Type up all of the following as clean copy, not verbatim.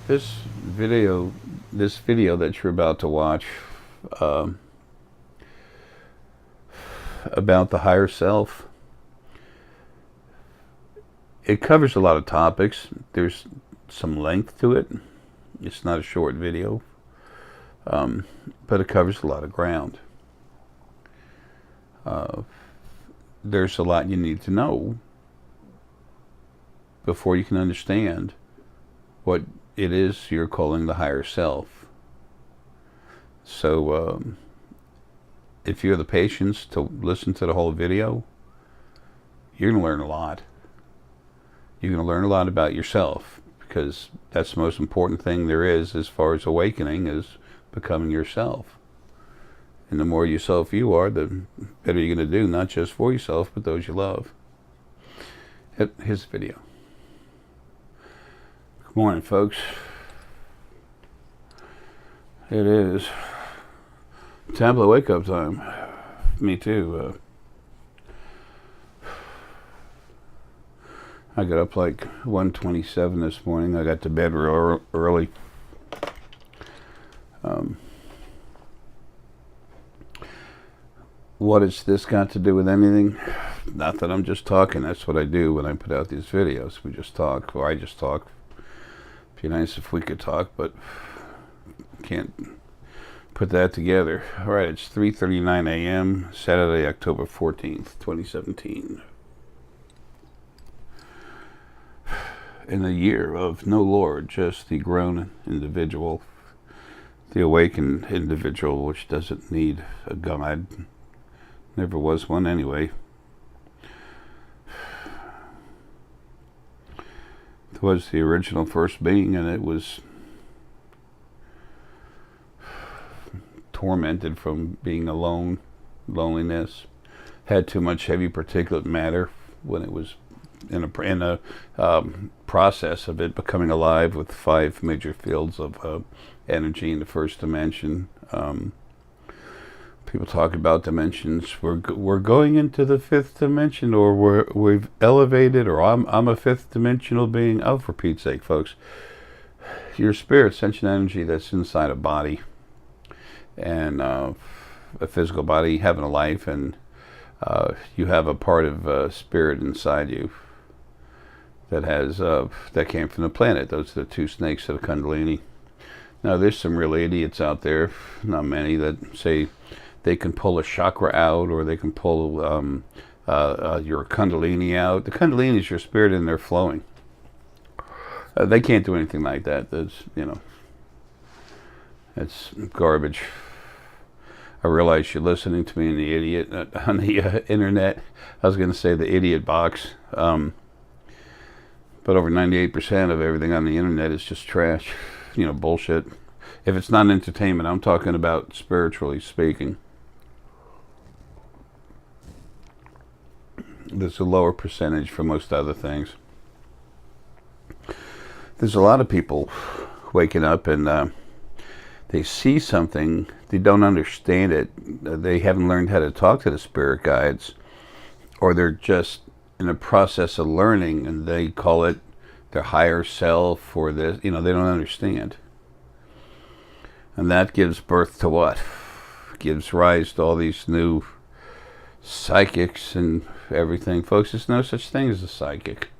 This video, this video that you're about to watch, um, about the higher self, it covers a lot of topics. There's some length to it. It's not a short video, but it covers a lot of ground. There's a lot you need to know before you can understand what it is you're calling the higher self. So if you have the patience to listen to the whole video, you're going to learn a lot. You're going to learn a lot about yourself, because that's the most important thing there is as far as awakening, is becoming yourself. And the more yourself you are, the better you're going to do, not just for yourself, but those you love. Here's the video. Good morning, folks. It is tablet wake-up time. Me too. I got up like 1:27 this morning. I got to bed real early. What has this got to do with anything? Not that I'm just talking. That's what I do when I put out these videos. We just talk, or I just talk. It'd be nice if we could talk, but can't put that together. All right, it's 3:39 a.m. Saturday, October 14th, 2017. In a year of no Lord, just the grown individual, the awakened individual, which doesn't need a God. Never was one anyway. It was the original first being, and it was tormented from being alone, loneliness, had too much heavy particulate matter when it was in a process of it becoming alive with 5 major fields of energy in the first dimension. People talk about dimensions. We're going into the 5th dimension, or we've elevated, or I'm a 5th dimensional being. Oh, for Pete's sake, folks, your spirit, sentient energy that's inside a body, and a physical body having a life, and you have a part of spirit inside you that has that came from the planet. Those are the 2 snakes of the Kundalini. Now, there's some real idiots out there, not many, that say they can pull a chakra out, or they can pull your Kundalini out. The Kundalini is your spirit, and they're flowing. They can't do anything like that. That's, it's garbage. I realize you're listening to me in the idiot on the internet. I was going to say the idiot box. But over 98% of everything on the internet is just trash, bullshit. If it's not entertainment, I'm talking about spiritually speaking. There's a lower percentage for most other things. There's a lot of people waking up and they see something, they don't understand it, they haven't learned how to talk to the spirit guides, or they're just in a process of learning, and they call it their higher self, or this, they don't understand. And that gives birth to what? Gives rise to all these new psychics and everything. Folks, there's no such thing as a psychic.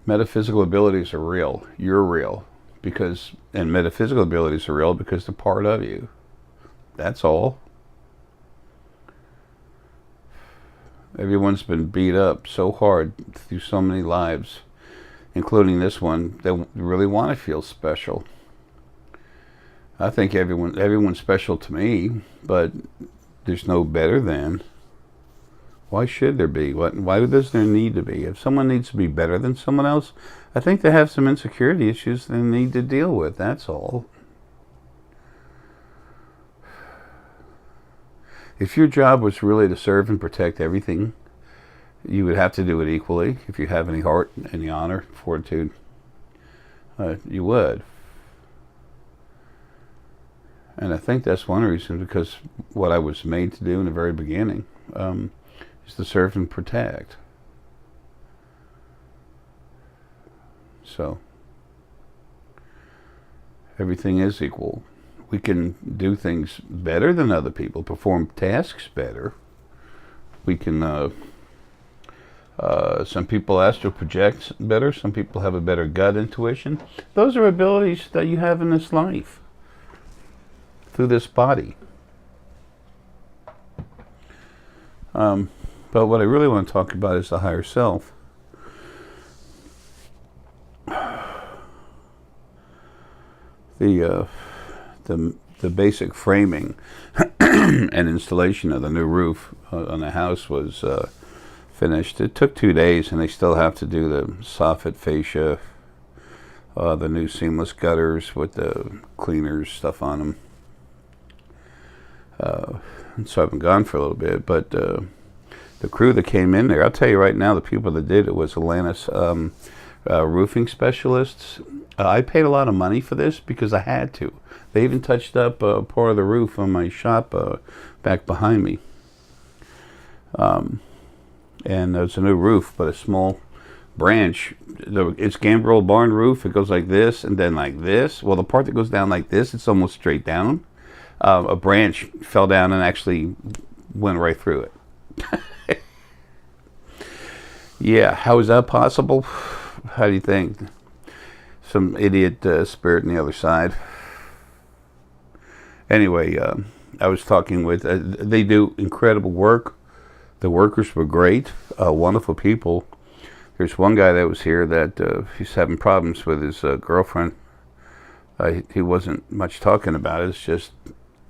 Metaphysical abilities are real. You're real. And metaphysical abilities are real because they're part of you. That's all. Everyone's been beat up so hard through so many lives, including this one, they really want to feel special. I think everyone's special to me, but there's no better than. Why should there be? Why does there need to be? If someone needs to be better than someone else, I think they have some insecurity issues they need to deal with, that's all. If your job was really to serve and protect everything, you would have to do it equally. If you have any heart, any honor, fortitude, you would. And I think that's one reason, because what I was made to do in the very beginning is to serve and protect. So Everything is equal. We can do things better than other people, perform tasks better. We can, some people astral project better, some people have a better gut intuition. Those are abilities that you have in this life, through this body. But what I really want to talk about is the higher self. The basic framing and installation of the new roof on the house was finished. It took 2 days, and they still have to do the soffit fascia, the new seamless gutters with the cleaners stuff on them. So I've been gone for a little bit, but the crew that came in there, I'll tell you right now, the people that did it was Atlantis roofing specialists. I paid a lot of money for this because I had to. They even touched up part of the roof on my shop back behind me. And it's a new roof, but a small branch. It's gambrel barn roof. It goes like this and then like this. Well, the part that goes down like this, it's almost straight down. A branch fell down and actually went right through it. Yeah, how is that possible? How do you think? Some idiot spirit on the other side. Anyway, I was talking with, they do incredible work. The workers were great, wonderful people. There's one guy that was here that he's having problems with his girlfriend. He wasn't much talking about it. It's just,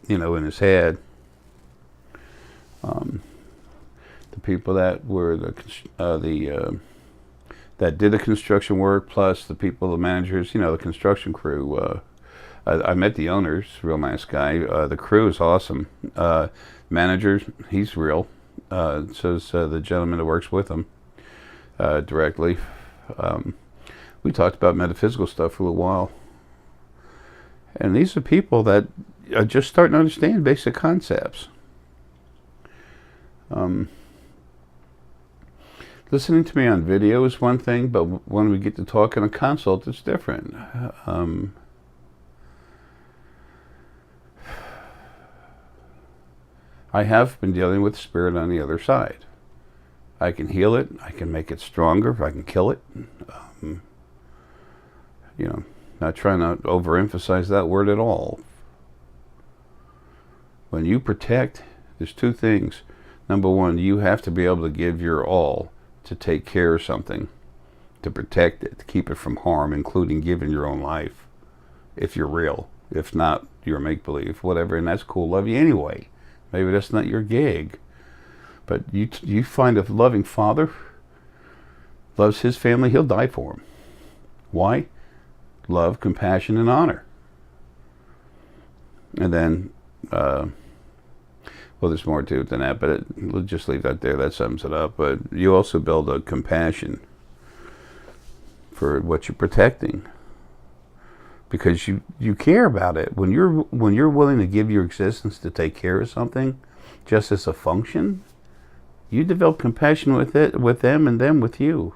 in his head. The people that were that did the construction work, plus the people, the managers, the construction crew. I met the owners, real nice guy. The crew is awesome. Manager, he's real. So is the gentleman that works with him directly. We talked about metaphysical stuff for a little while. And these are people that are just starting to understand basic concepts. Listening to me on video is one thing, but when we get to talk in a consult, it's different. I have been dealing with spirit on the other side. I can heal it. I can make it stronger. I can kill it. Not trying to overemphasize that word at all. When you protect, there's two things. Number one, you have to be able to give your all to take care of something, to protect it, to keep it from harm, including giving your own life, if you're real. If not, you're make-believe, whatever, and that's cool. Love you anyway. Maybe that's not your gig. But you find a loving father, loves his family, he'll die for him. Why? Love, compassion, and honor. And then, well, there's more to it than that, but we'll just leave that there. That sums it up. But you also build a compassion for what you're protecting, because you care about it. When you're willing to give your existence to take care of something, just as a function, you develop compassion with it, with them, and them with you.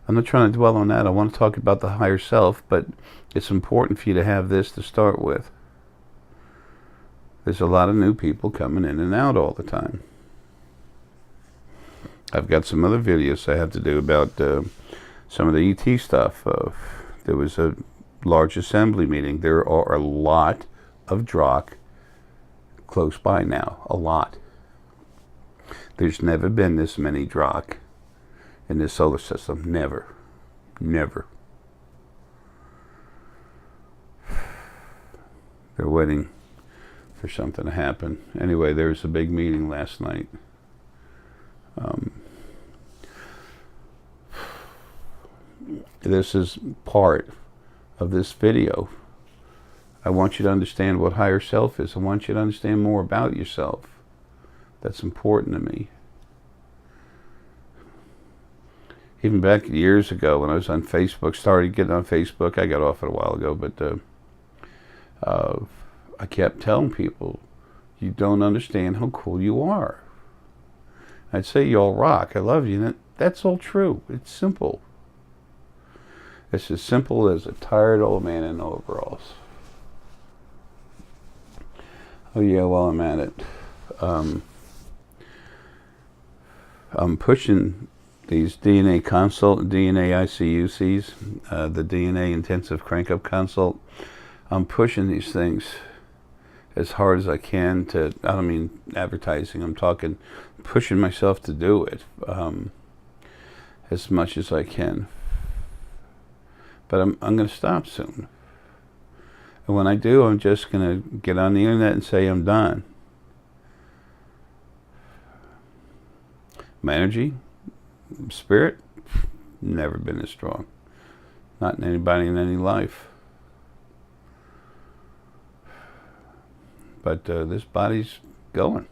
I'm not trying to dwell on that. I want to talk about the higher self, but it's important for you to have this to start with. There's a lot of new people coming in and out all the time. I've got some other videos I have to do about some of the ET stuff. There was a large assembly meeting. There are a lot of Drock close by now. A lot. There's never been this many Drock in this solar system. Never. Never. They're waiting for something to happen. Anyway, there was a big meeting last night. This is part of this video. I want you to understand what higher self is. I want you to understand more about yourself. That's important to me. Even back years ago when I was on Facebook, started getting on Facebook, I got off it a while ago, but I kept telling people, you don't understand how cool you are. I'd say you all rock, I love you, and that's all true. It's simple. It's as simple as a tired old man in overalls. Oh yeah, well I'm at it. I'm pushing these DNA consult, DNA ICUCs, the DNA intensive crank-up consult. I'm pushing these things as hard as I can to, I don't mean advertising, I'm talking pushing myself to do it as much as I can. But I'm going to stop soon. And when I do, I'm just going to get on the internet and say I'm done. My energy, spirit, never been as strong. Not in anybody in any life. But this body's going.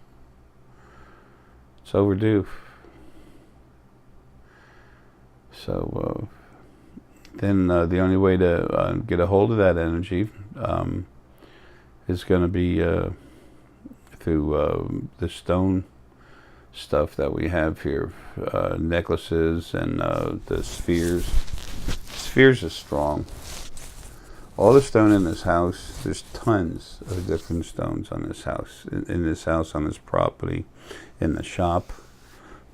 It's overdue. So then the only way to get a hold of that energy is going to be through the stone stuff that we have here, necklaces and the spheres. Spheres are strong. All the stone in this house, there's tons of different stones on this house, in this house, on this property, in the shop.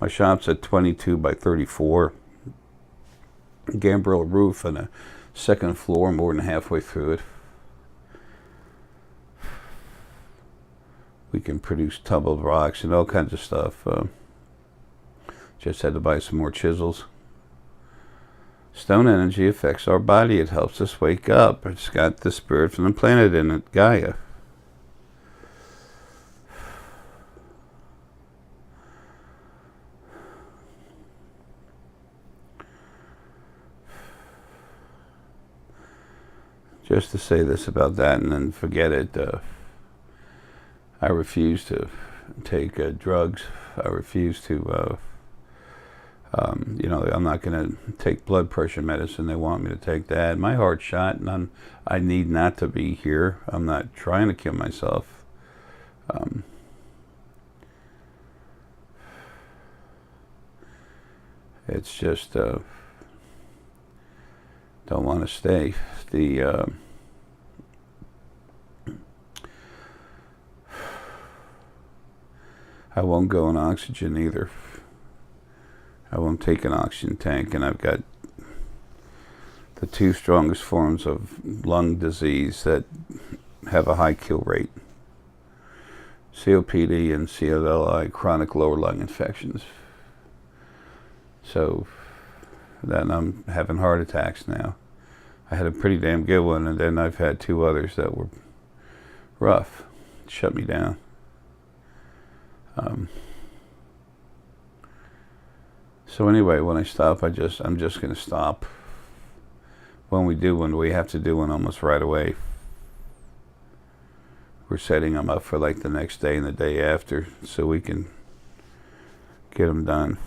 My shop's a 22 by 34 gambrel roof and a second floor more than halfway through it. We can produce tumbled rocks and all kinds of stuff. Just had to buy some more chisels. Stone energy affects our body. It helps us wake up. It's got the spirit from the planet in it, Gaia. Just to say this about that and then forget it. I refuse to take drugs. I refuse to, I'm not going to take blood pressure medicine. They want me to take that. My heart's shot, and I need not to be here. I'm not trying to kill myself. It's just don't want to stay. I won't go on oxygen either. I won't take an oxygen tank, and I've got the two strongest forms of lung disease that have a high kill rate. COPD and CLLI, chronic lower lung infections. So then I'm having heart attacks now. I had a pretty damn good one, and then I've had two others that were rough. It shut me down. So anyway, when I stop, I'm just going to stop. When we have to do one almost right away. We're setting them up for like the next day and the day after, so we can get them done.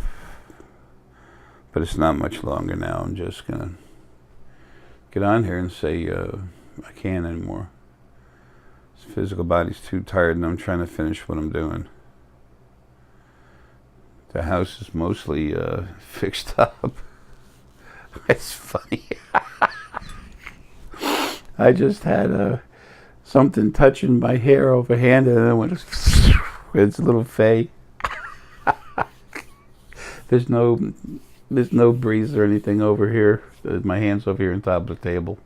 But it's not much longer now. I'm just going to get on here and say I can't anymore. This physical body's too tired, and I'm trying to finish what I'm doing. The house is mostly fixed up. It's funny. I just had something touching my hair overhand, and then it went. It's a little fey. There's no breeze or anything over here. My hand's over here on top of the table.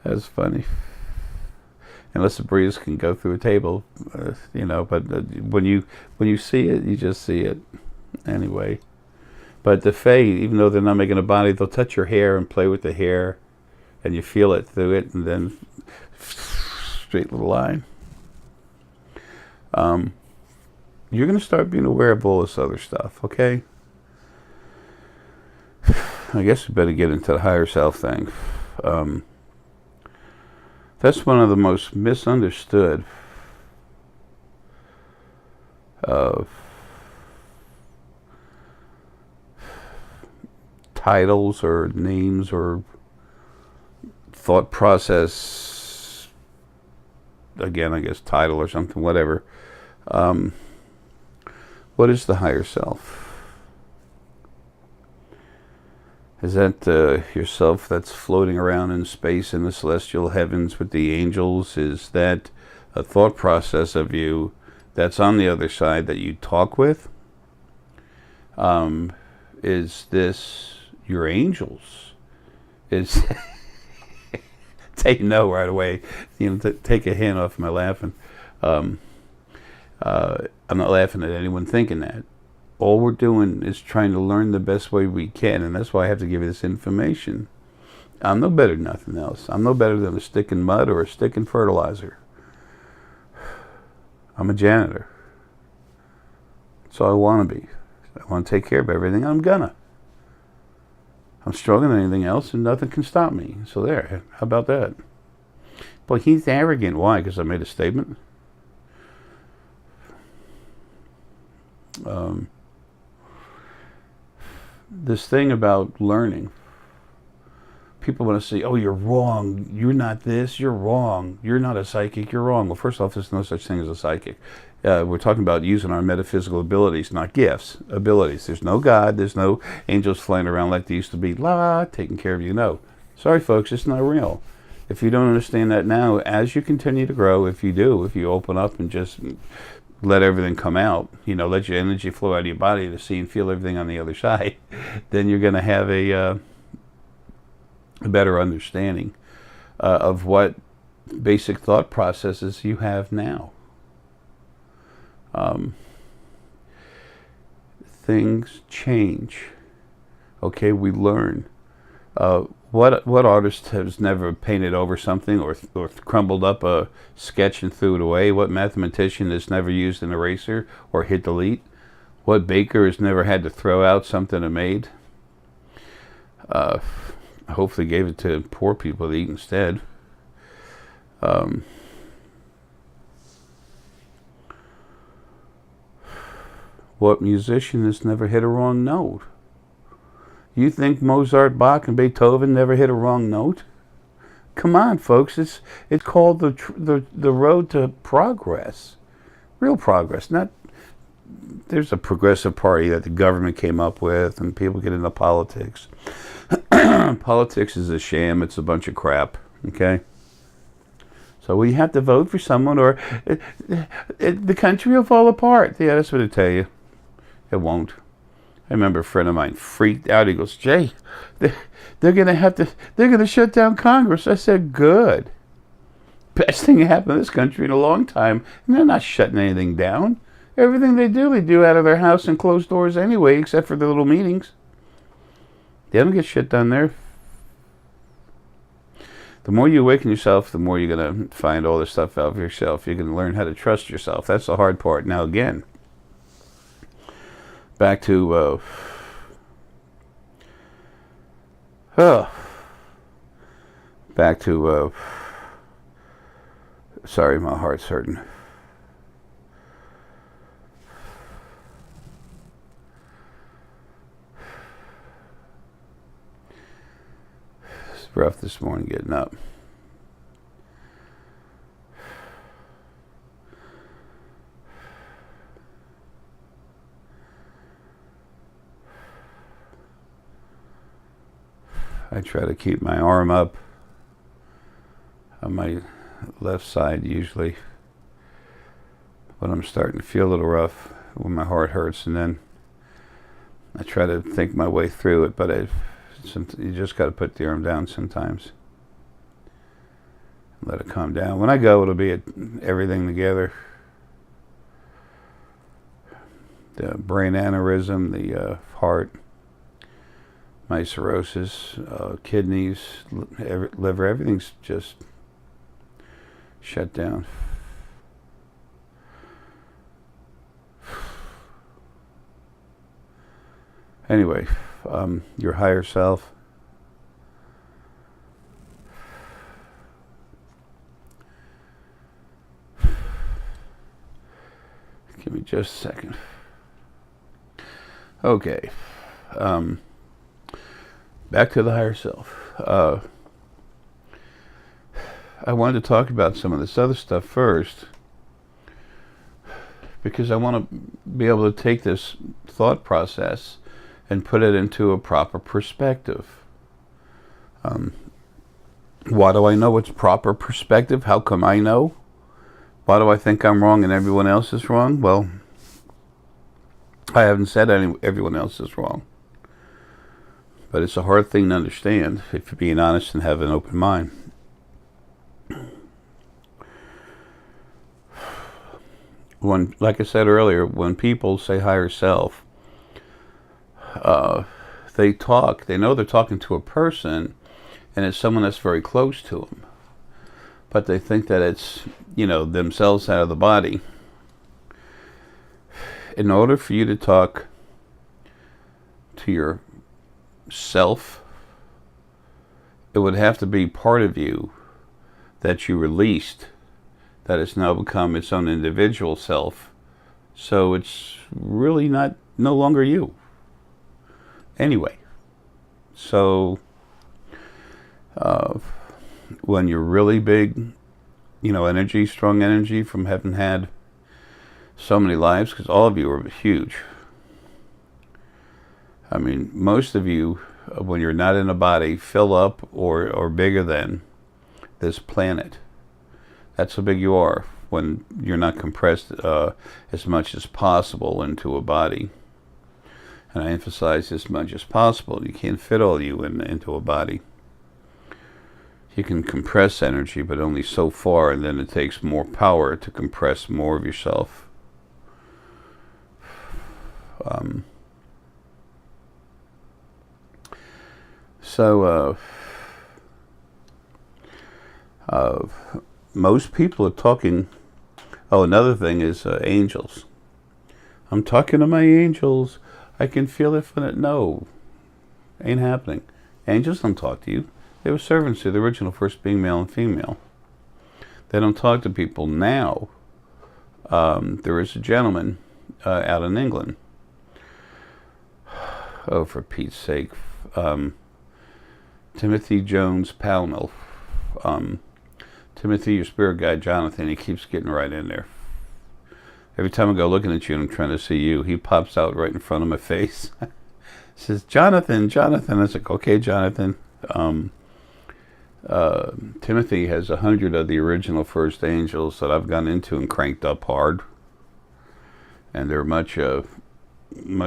That's funny. Unless the breeze can go through a table, but when you see it, you just see it anyway. But the Fae, even though they're not making a body, they'll touch your hair and play with the hair, and you feel it through it, and then straight little line. You're going to start being aware of all this other stuff, okay? I guess we better get into the higher self thing. That's one of the most misunderstood titles or names or thought process. Again, I guess title or something, whatever. What is the higher self? Is that yourself that's floating around in space in the celestial heavens with the angels? Is that a thought process of you that's on the other side that you talk with? Is this your angels? Is take no right away. Take a hint off my laughing. I'm not laughing at anyone thinking that. All we're doing is trying to learn the best way we can, and that's why I have to give you this information. I'm no better than nothing else. I'm no better than a stick in mud or a stick in fertilizer. I'm a janitor. That's all I want to be. I want to take care of everything. I'm gonna. I'm stronger than anything else, and nothing can stop me. So there. How about that? But he's arrogant. Why? Because I made a statement? This thing about learning, people want to say, oh, you're wrong, you're not this, you're wrong, you're not a psychic, you're wrong. Well, first off, there's no such thing as a psychic. We're talking about using our metaphysical abilities, not gifts, abilities. There's no God, there's no angels flying around like they used to be, taking care of you. No. Sorry, folks, it's not real. If you don't understand that now, as you continue to grow, if you open up and just let everything come out, let your energy flow out of your body to see and feel everything on the other side, then you're going to have a better understanding of what basic thought processes you have now. Things change. Okay, we learn. What artist has never painted over something or crumbled up a sketch and threw it away? What mathematician has never used an eraser or hit delete? What baker has never had to throw out something it made? Hopefully gave it to poor people to eat instead. What musician has never hit a wrong note? You think Mozart, Bach, and Beethoven never hit a wrong note? Come on, folks. It's called the road to progress, real progress. Not there's a progressive party that the government came up with, and people get into politics. Politics is a sham. It's a bunch of crap. Okay. So we have to vote for someone, or the country will fall apart. Yeah, that's what they tell you. It won't. I remember a friend of mine freaked out. He goes, Jay, they're gonna shut down Congress. I said, good. Best thing that happened in this country in a long time. And they're not shutting anything down. Everything they do out of their house and closed doors anyway, except for the little meetings. They don't get shit done there. The more you awaken yourself, the more you're gonna find all this stuff out for yourself. You're gonna learn how to trust yourself. That's the hard part. Now again, back to sorry, my heart's hurting. It's rough this morning getting up. I try to keep my arm up on my left side usually when I'm starting to feel a little rough, when my heart hurts, and then I try to think my way through it, but you just got to put the arm down sometimes. Let it calm down. When I go, it'll be everything together. The brain aneurysm, the heart, my cirrhosis, kidneys, liver, everything's just shut down. Anyway, your higher self. Give me just a second. Okay. Back to the higher self. I wanted to talk about some of this other stuff first because I want to be able to take this thought process and put it into a proper perspective. Why do I know it's proper perspective? How come I know? Why do I think I'm wrong and everyone else is wrong? Well, I haven't said everyone else is wrong. But it's a hard thing to understand if you're being honest and have an open mind. When, like I said earlier, when people say higher self, they know they're talking to a person, and it's someone that's very close to them. But they think that it's, themselves out of the body. In order for you to talk to yourself, it would have to be part of you that you released, that it's now become its own individual self. So it's really no longer you. Anyway, so when you're really big, energy, strong energy from having had so many lives, because all of you are huge. I mean, most of you, when you're not in a body, fill up or bigger than this planet. That's how big you are when you're not compressed as much as possible into a body. And I emphasize as much as possible. You can't fit all you into a body. You can compress energy, but only so far, and then it takes more power to compress more of yourself. Most people are talking. Oh, another thing is angels. I'm talking to my angels. I can feel it from it. No, ain't happening. Angels don't talk to you. They were servants to the original first being, male and female. They don't talk to people now. There is a gentleman out in England. Oh, for Pete's sake. Timothy Jones Pownell. Timothy, your spirit guide, Jonathan, he keeps getting right in there. Every time I go looking at you and I'm trying to see you, he pops out right in front of my face. Says, Jonathan, Jonathan. I was like, okay, Jonathan. Timothy has 100 of the original first angels that I've gone into and cranked up hard. And they're much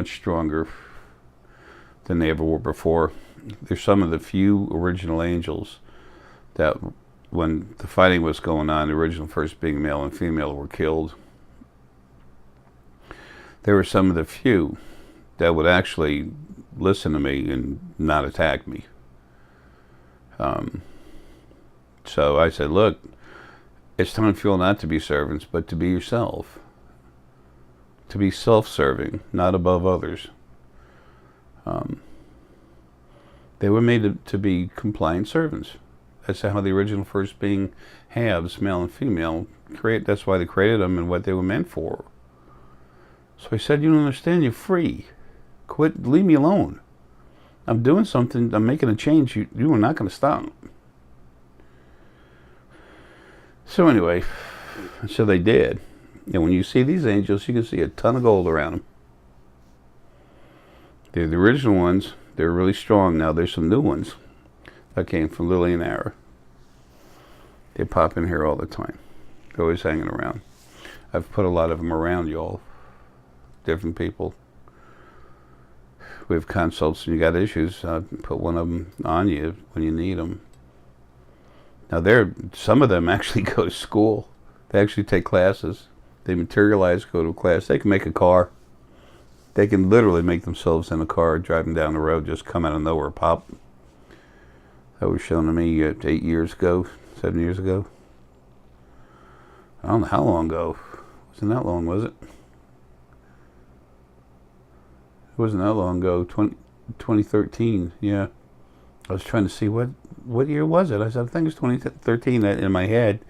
stronger than they ever were before. They're some of the few original angels that, when the fighting was going on, the original first being, male and female, were killed. There were some of the few that would actually listen to me and not attack me. So I said, look, it's time for you not to be servants, but to be yourself. To be self-serving, not above others. They were made to be compliant servants. That's how the original first being halves, male and female, that's why they created them and what they were meant for. So I said, you don't understand, you're free. Quit, leave me alone. I'm doing something, I'm making a change, you are not going to stop. So anyway, so they did. And when you see these angels, you can see a ton of gold around them. They're the original ones. They're really strong. Now there's some new ones that came from Lily and Arae. They pop in here all the time. They're always hanging around. I've put a lot of them around y'all. Different people. We have consults and you got issues. I put one of them on you when you need them. Now some of them actually go to school. They actually take classes. They materialize, go to a class. They can make a car. They can literally make themselves in a car driving down the road, just come out of nowhere, pop. That was shown to me 8 years ago, 7 years ago. I don't know how long ago. It wasn't that long, was it? It wasn't that long ago, 2013, yeah. I was trying to see what year was it. I said, I think it's 2013 in my head.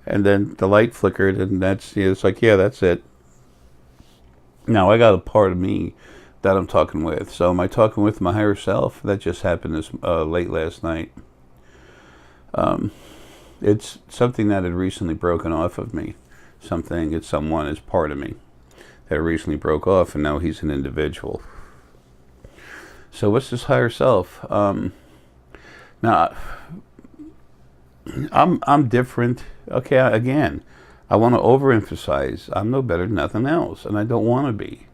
And then the light flickered, and it's like, yeah, that's it. Now, I got a part of me that I'm talking with. So am I talking with my higher self? That just happened late last night. It's something that had recently broken off of me. Someone is part of me that recently broke off, and now he's an individual. So what's this higher self? Now, I'm different. Okay, again, I want to overemphasize. I'm no better than nothing else, and I don't want to be.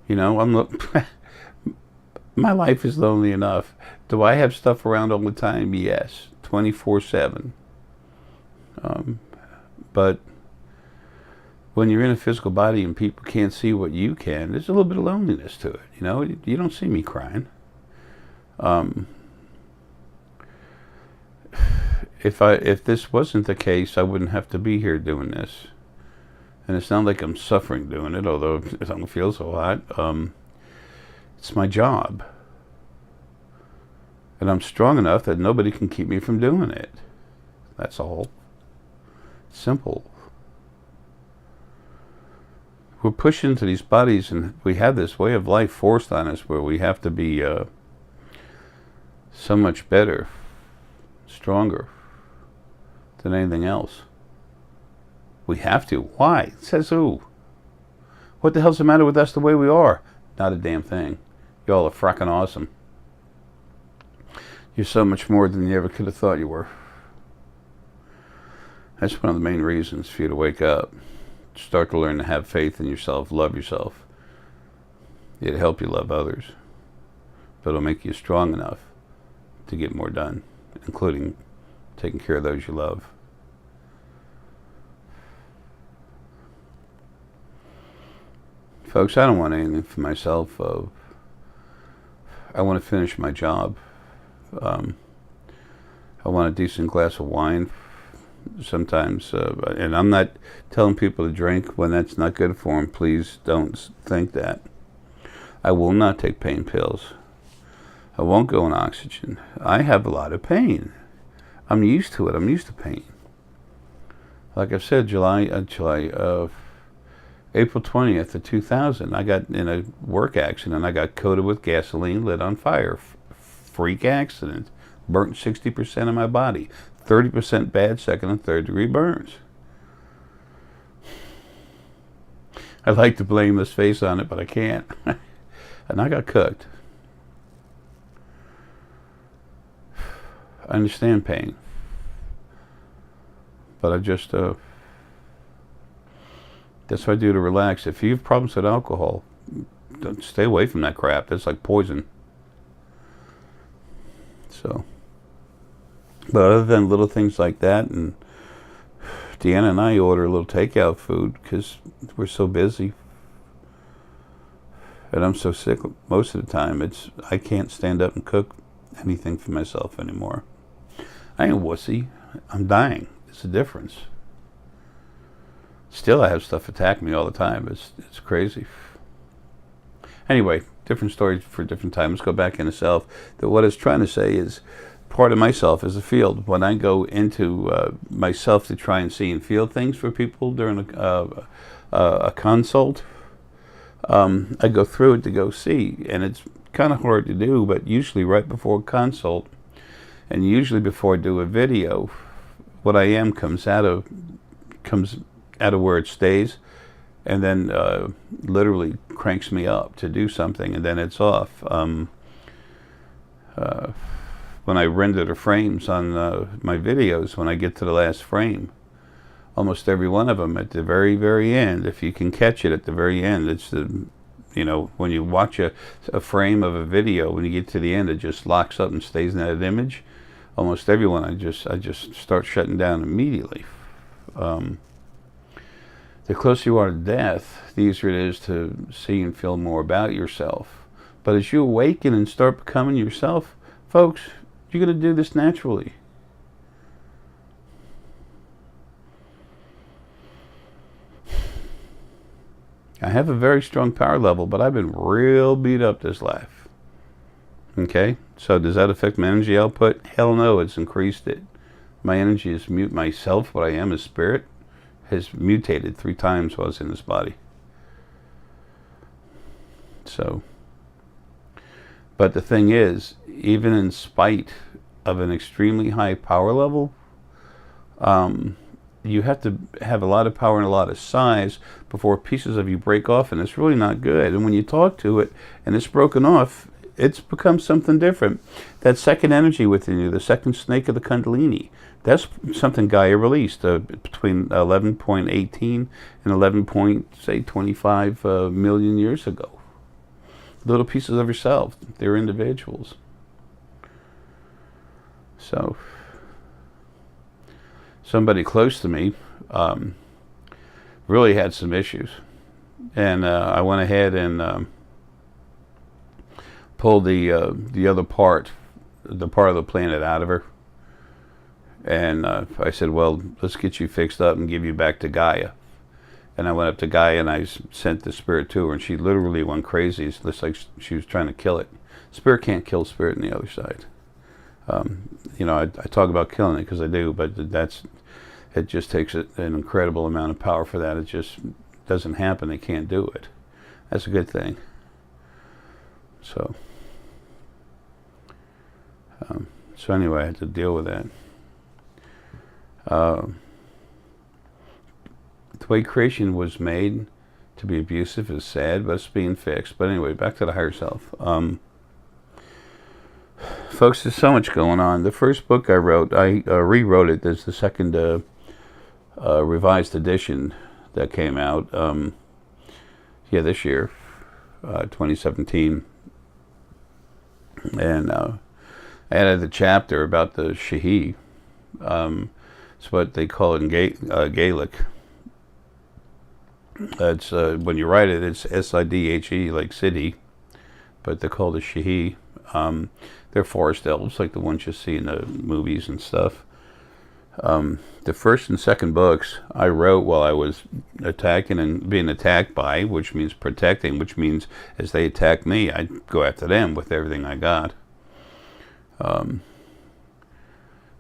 You know, my life is lonely enough. Do I have stuff around all the time? Yes, 24/7. But when you're in a physical body and people can't see what you can, there's a little bit of loneliness to it. You know, you don't see me crying. If this wasn't the case, I wouldn't have to be here doing this. And it's not like I'm suffering doing it, although it don't feel so hot. It's my job. And I'm strong enough that nobody can keep me from doing it. That's all. Simple. We're pushed into these bodies, and we have this way of life forced on us where we have to be so much better, stronger than anything else. We have to. Why? Says who? What the hell's the matter with us the way we are? Not a damn thing. Y'all are frickin' awesome. You're so much more than you ever could have thought you were. That's one of the main reasons for you to wake up. Start to learn to have faith in yourself, love yourself. It'll help you love others. But it'll make you strong enough to get more done, including taking care of those you love. Folks, I don't want anything for myself. I want to finish my job. I want a decent glass of wine sometimes. And I'm not telling people to drink when that's not good for them. Please don't think that. I will not take pain pills. I won't go on oxygen. I have a lot of pain. I'm used to it. I'm used to pain. Like I said, April 20th of 2000, I got in a work accident. I got coated with gasoline, lit on fire. Freak accident. Burnt 60% of my body. 30% bad second and third degree burns. I'd like to blame this face on it, but I can't. And I got cooked. I understand pain. But I just, that's what I do to relax. If you have problems with alcohol, don't stay away from that crap. It's like poison. So, but other than little things like that, and Deanna and I order a little takeout food because we're so busy. And I'm so sick most of the time, I can't stand up and cook anything for myself anymore. I ain't a wussy. I'm dying. It's a difference. Still, I have stuff attack me all the time. It's crazy. Anyway, different stories for different time. Let's go back into self. What I was trying to say is, part of myself is a field. When I go into myself to try and see and feel things for people during a consult, I go through it to go see, and it's kind of hard to do, but usually right before a consult, and usually before I do a video, what I am comes out of where it stays, and then literally cranks me up to do something, and then it's off. When I render the frames on my videos, when I get to the last frame, almost every one of them at the very, very end, if you can catch it at the very end, it's the, when you watch a frame of a video, when you get to the end, it just locks up and stays in that image. Almost everyone, I just start shutting down immediately. The closer you are to death, the easier it is to see and feel more about yourself. But as you awaken and start becoming yourself, folks, you're going to do this naturally. I have a very strong power level, but I've been real beat up this life. Okay? So does that affect my energy output? Hell no, it's increased it. My energy is myself, what I am as spirit, has mutated 3 times while I was in this body. So, but the thing is, even in spite of an extremely high power level, you have to have a lot of power and a lot of size before pieces of you break off, and it's really not good. And when you talk to it and it's broken off, it's become something different. That second energy within you, the second snake of the Kundalini, that's something Gaia released between 11.18 and 11.25 million years ago. Little pieces of yourself. They're individuals. So, somebody close to me really had some issues. And I went ahead and pulled the other part, the part of the planet out of her. And I said, well, let's get you fixed up and give you back to Gaia. And I went up to Gaia and I sent the spirit to her, and she literally went crazy. It's just like she was trying to kill it. Spirit can't kill spirit on the other side. You know, I talk about killing it because I do, but it just takes an incredible amount of power for that. It just doesn't happen. They can't do it. That's a good thing. So anyway, I had to deal with that. The way creation was made to be abusive is sad, but it's being fixed. But anyway, back to the higher self. Folks, there's so much going on. The first book I wrote, I rewrote it. There's the second revised edition that came out this year, 2017. And I added the chapter about the Shahi. It's what they call it in Gaelic. It's when you write it, it's S-I-D-H-E, like city, but they're called the Shahi. They're forest elves, like the ones you see in the movies and stuff. The first and second books I wrote while I was attacking and being attacked by, which means protecting, which means as they attack me, I go after them with everything I got.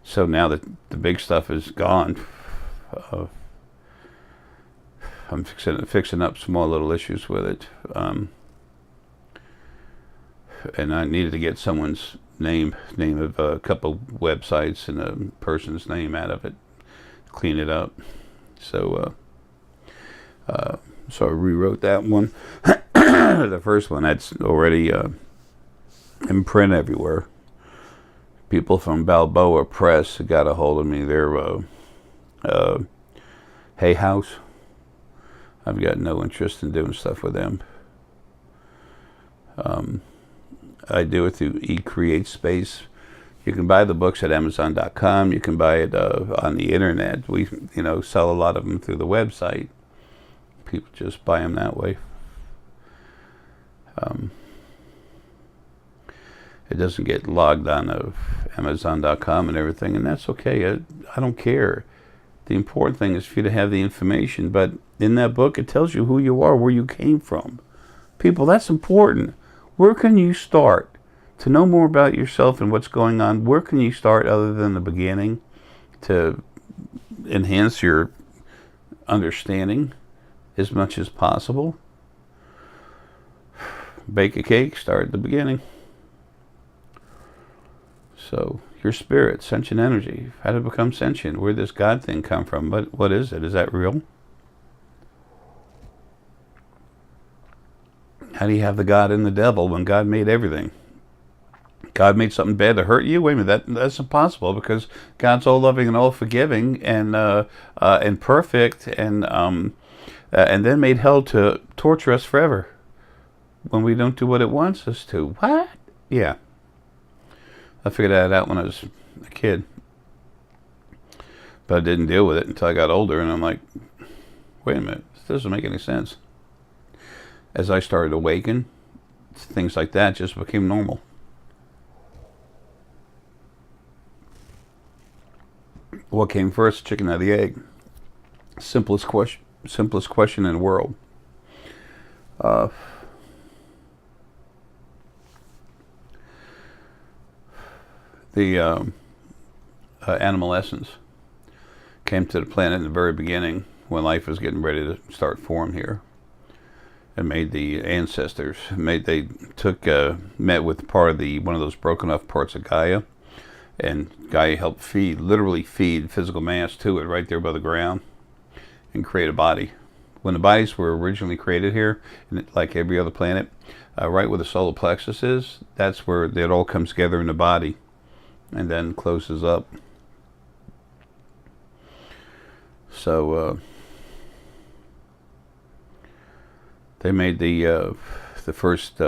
So now that the big stuff is gone, I'm fixing up small little issues with it. And I needed to get someone's name of a couple websites and a person's name out of it, clean it up. So I rewrote that one. The first one, that's already in print everywhere. People from Balboa Press got a hold of me. They're Hay House. I've got no interest in doing stuff with them. I do it through eCreateSpace. You can buy the books at Amazon.com. You can buy it on the internet. We, sell a lot of them through the website. People just buy them that way. It doesn't get logged on of Amazon.com and everything, and that's okay. I don't care. The important thing is for you to have the information. But in that book, it tells you who you are, where you came from. People, that's important. Where can you start to know more about yourself and what's going on? Where can you start other than the beginning to enhance your understanding as much as possible? Bake a cake, start at the beginning. So, your spirit, sentient energy, how to become sentient, where does God thing come from? What is it? Is that real? How do you have the God and the devil when God made everything? God made something bad to hurt you? Wait a minute, that's impossible, because God's all loving and all forgiving and perfect, and then made hell to torture us forever when we don't do what it wants us to. What? Yeah. I figured that out when I was a kid. But I didn't deal with it until I got older, and I'm like, wait a minute, this doesn't make any sense. As I started to awaken, things like that just became normal. What came first, chicken or the egg? Simplest question in the world. The animal essence came to the planet in the very beginning when life was getting ready to start form here, and made the ancestors. They took met with part of one of those broken off parts of Gaia, and Gaia helped literally feed physical mass to it right there by the ground, and create a body when the bodies were originally created here, and like every other planet, right where the solar plexus is, that's where it all comes together in the body, and then closes up. So they made the first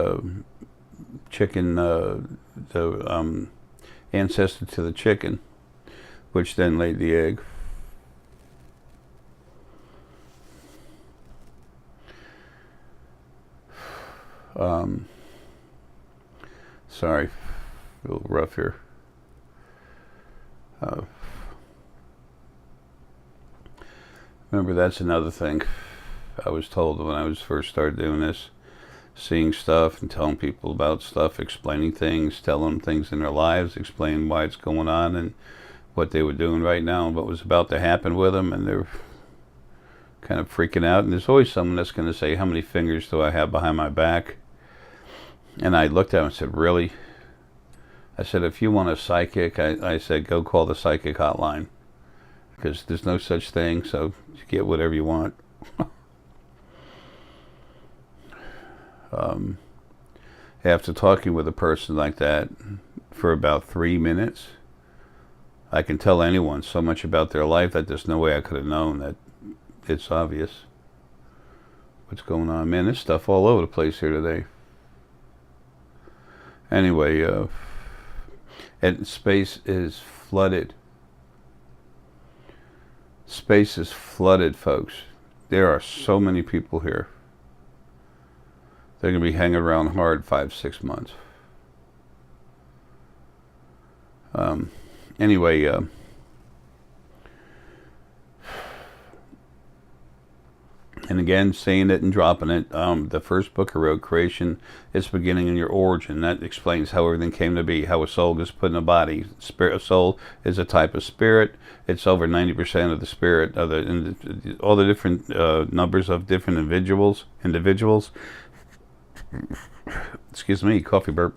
chicken, the ancestor to the chicken, which then laid the egg. Sorry, a little rough here. Remember, that's another thing I was told when I was first started doing this, seeing stuff and telling people about stuff, explaining things, telling them things in their lives, explaining why it's going on and what they were doing right now and what was about to happen with them, and they're kind of freaking out. And there's always someone that's going to say, how many fingers do I have behind my back? And I looked at him and said, really? I said, if you want a psychic, I said, go call the psychic hotline, because there's no such thing, so you get whatever you want. After talking with a person like that for about 3 minutes, I can tell anyone so much about their life that there's no way I could have known that. It's obvious what's going on. Man, there's stuff all over the place here today. Anyway, and space is flooded. Space is flooded, folks. There are so many people here. They're going to be hanging around hard 5-6 months. Anyway, and again, saying it and dropping it. The first book I wrote, Creation, is beginning in your origin. That explains how everything came to be, how a soul gets put in a body. Spirit, soul is a type of spirit. It's over 90% of the spirit, of all the different numbers of different individuals. Excuse me, coffee burp.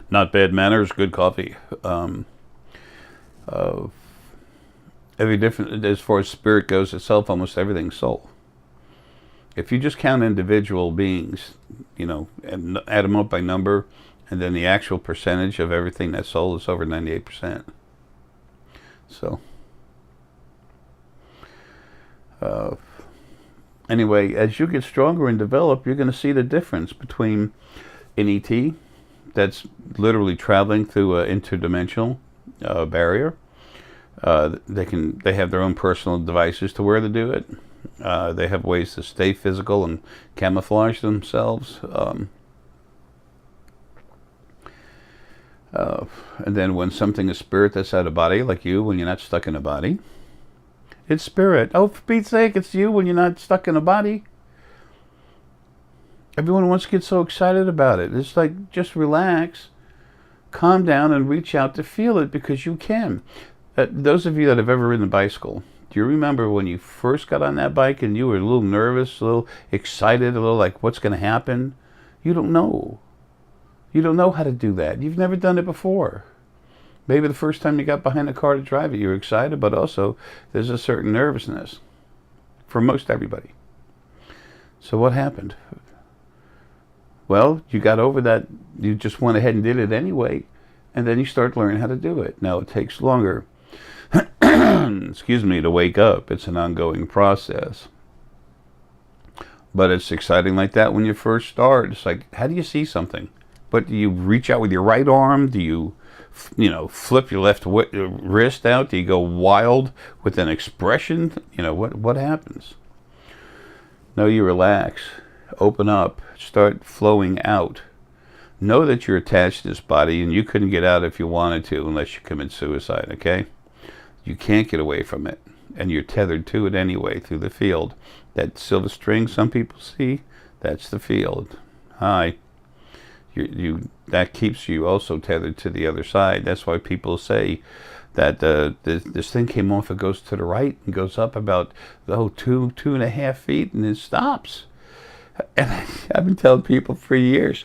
Not bad manners, good coffee. Every different, as far as spirit goes itself, almost everything's soul. If you just count individual beings, and add them up by number, and then the actual percentage of everything that's soul is over 98%. So, anyway, as you get stronger and develop, you're going to see the difference between an ET that's literally traveling through an interdimensional barrier. They have their own personal devices to where to do it. They have ways to stay physical and camouflage themselves. And then when something is spirit that's out of body, like you, when you're not stuck in a body, it's spirit. Oh, for Pete's sake, it's you when you're not stuck in a body. Everyone wants to get so excited about it. It's like, just relax, calm down, and reach out to feel it, because you can. Those of you that have ever ridden a bicycle, do you remember when you first got on that bike and you were a little nervous, a little excited, a little like, what's going to happen? You don't know. You don't know how to do that. You've never done it before. Maybe the first time you got behind a car to drive it, you were excited, but also there's a certain nervousness for most everybody. So what happened? Well, you got over that. You just went ahead and did it anyway, and then you start learning how to do it. Now, it takes longer, excuse me, to wake up. It's an ongoing process. But it's exciting like that when you first start. It's like, how do you see something? But do you reach out with your right arm? Do you, flip your left wrist out? Do you go wild with an expression? What happens? No, you relax, open up, start flowing out. Know that you're attached to this body and you couldn't get out if you wanted to unless you commit suicide, okay? You can't get away from it, and you're tethered to it anyway through the field. That silver string some people see, that's the field. Hi. That keeps you also tethered to the other side. That's why people say that this thing came off, it goes to the right and goes up about 2.5 feet and it stops. And I've been telling people for years,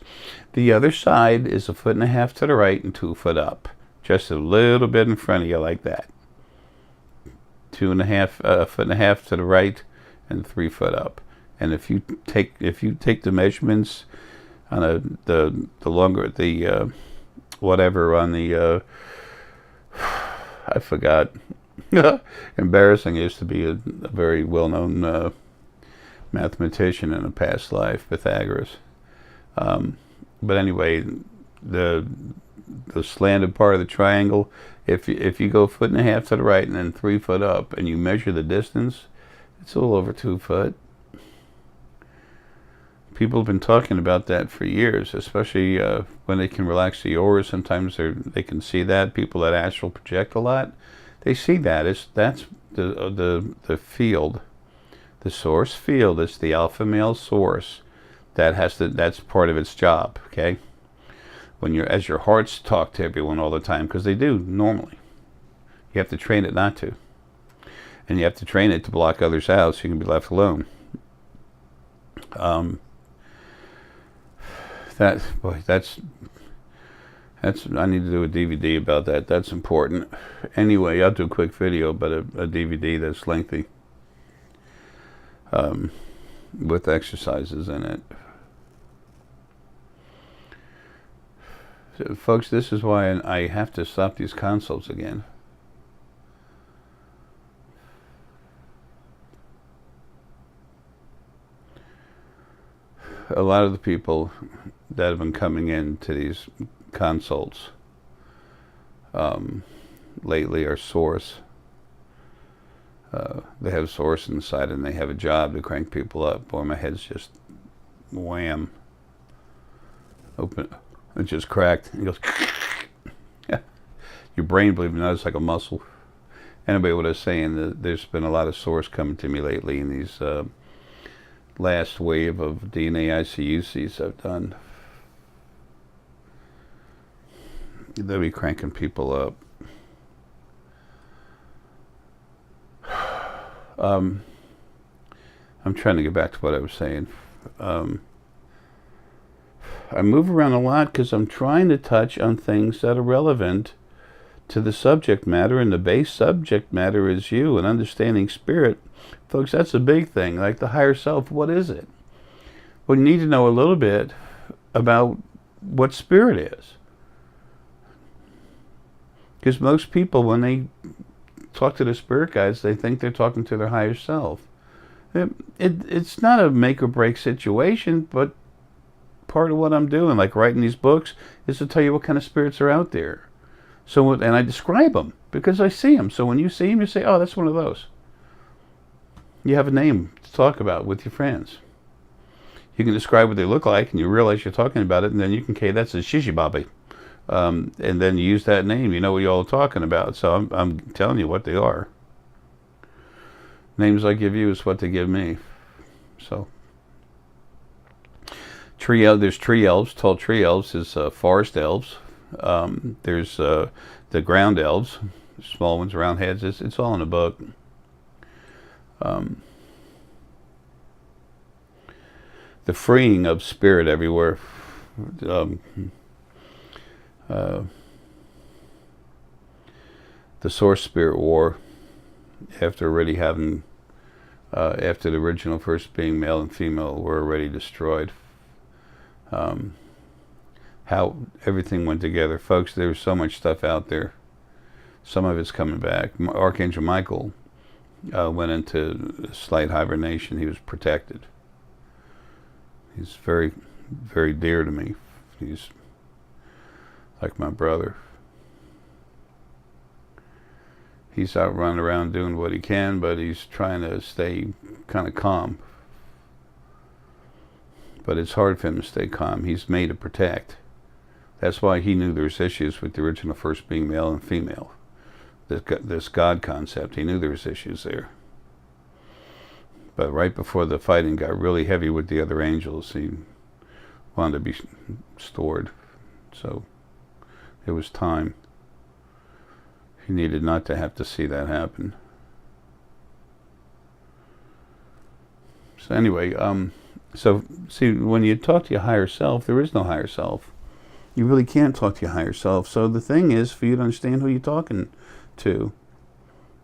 the other side is 1.5 feet to the right and 2 foot up. Just a little bit in front of you like that. 2.5 foot and a half to the right, and 3 foot up. And if you take the measurements on the longer whatever on the I forgot. Embarrassing. I used to be a very well-known mathematician in a past life, Pythagoras. But anyway, the slanted part of the triangle, if you go 1.5 foot to the right and then 3 foot up, and you measure the distance, it's a little over 2 foot. People have been talking about that for years, especially when they can relax the aura. Sometimes they can see that. People that astral project a lot, they see that. That's the field, the source field. It's the alpha male source that's part of its job. Okay, as your hearts talk to everyone all the time, because they do normally. You have to train it not to, and you have to train it to block others out so you can be left alone. That's I need to do a DVD about that. That's important. Anyway, I'll do a quick video about a DVD that's lengthy, with exercises in it. So, folks, this is why I have to stop these consults again. A lot of the people that have been coming in to these consults lately are source. They have source inside and they have a job to crank people up. Boy, my head's just wham. Open. It just cracked. It goes. Your brain, believe it or not, is like a muscle. Anyway, what I was saying, there's been a lot of source coming to me lately in these last wave of DNA ICUCs I've done. They'll be cranking people up. I'm trying to get back to what I was saying. I move around a lot because I'm trying to touch on things that are relevant to the subject matter, and the base subject matter is you and understanding spirit. Folks, that's a big thing. Like the higher self, what is it? Well, you need to know a little bit about what spirit is. Because most people, when they talk to the spirit guides, they think they're talking to their higher self. It's not a make or break situation, but part of what I'm doing, like writing these books, is to tell you what kind of spirits are out there. So, and I describe them because I see them. So when you see them, you say, oh, that's one of those. You have a name to talk about with your friends. You can describe what they look like, and you realize you're talking about it, and then you can, okay, that's a shishi-babi. And then you use that name, you know what you're all talking about. So I'm telling you what they are. Names I give you is what they give me. So there's tree elves. Tall tree elves is forest elves. There's the ground elves, small ones, round heads. It's all in the book. The freeing of spirit everywhere. The source spirit war, after already having, after the original first being male and female were already destroyed. How everything went together. Folks, there's so much stuff out there. Some of it's coming back. Archangel Michael went into slight hibernation. He was protected. He's very, very dear to me. He's like my brother. He's out running around doing what he can, but he's trying to stay kind of calm. But it's hard for him to stay calm. He's made to protect. That's why he knew there's issues with the original first being male and female. This God concept, he knew there was issues there. But right before the fighting got really heavy with the other angels, he wanted to be stored. So it was time. He needed not to have to see that happen. So anyway, so see, when you talk to your higher self, there is no higher self. You really can't talk to your higher self. So the thing is for you to understand who you're talking to.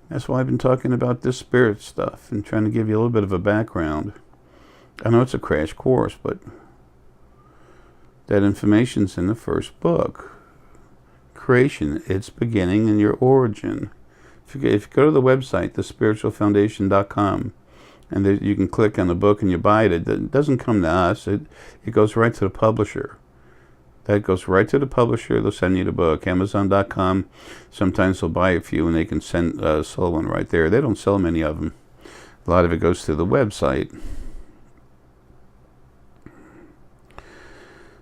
That's why I've been talking about this spirit stuff and trying to give you a little bit of a background. I know it's a crash course, but that information's in the first book. Creation, its beginning and your origin. If you go to the website, thespiritualfoundation.com, and there, you can click on the book and you buy it. It doesn't come to us. It goes right to the publisher. That goes right to the publisher. They'll send you the book. Amazon.com. Sometimes they'll buy a few and they can sell one right there. They don't sell many of them. A lot of it goes to the website.